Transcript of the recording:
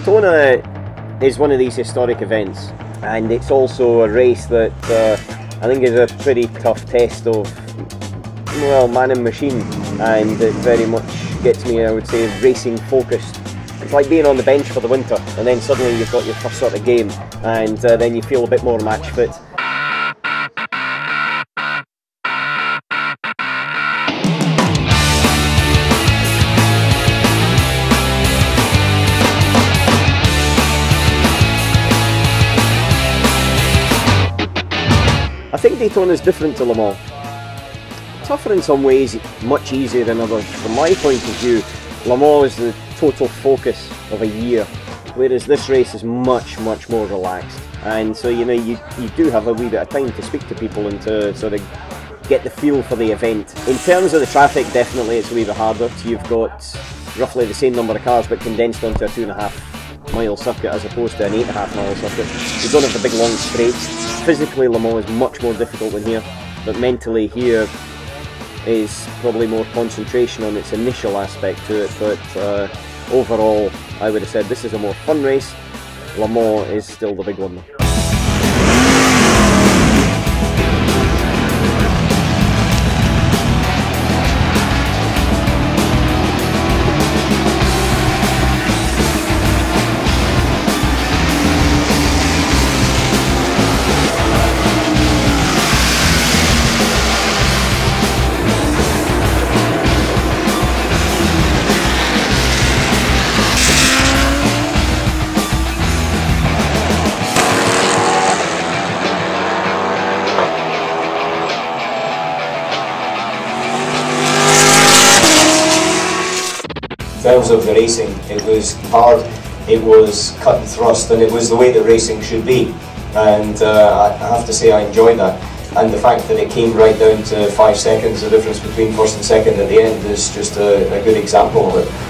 Daytona is one of these historic events, and it's also a race that I think is a pretty tough test of, well, man and machine, and it very much gets me, I would say, racing focused. It's like being on the bench for the winter, and then suddenly you've got your first sort of game, and then you feel a bit more match fit. I think Daytona is different to Le Mans. Tougher in some ways, much easier in others. From my point of view, Le Mans is the total focus of a year, whereas this race is much more relaxed. And so, you know, you do have a wee bit of time to speak to people and to sort of get the feel for the event. In terms of the traffic, definitely it's a wee bit harder. So you've got roughly the same number of cars but condensed onto a 2.5 mile circuit as opposed to an 8.5 mile circuit. You don't have the big long straights. Physically, Le Mans is much more difficult than here, but mentally here is probably more concentration on its initial aspect to it. But overall, I would have said this is a more fun race. Le Mans is still the big one though. In terms of the racing, it was hard, it was cut and thrust, and it was the way that racing should be. And I have to say I enjoyed that. And the fact that it came right down to 5 seconds, the difference between first and second at the end, is just a good example of it.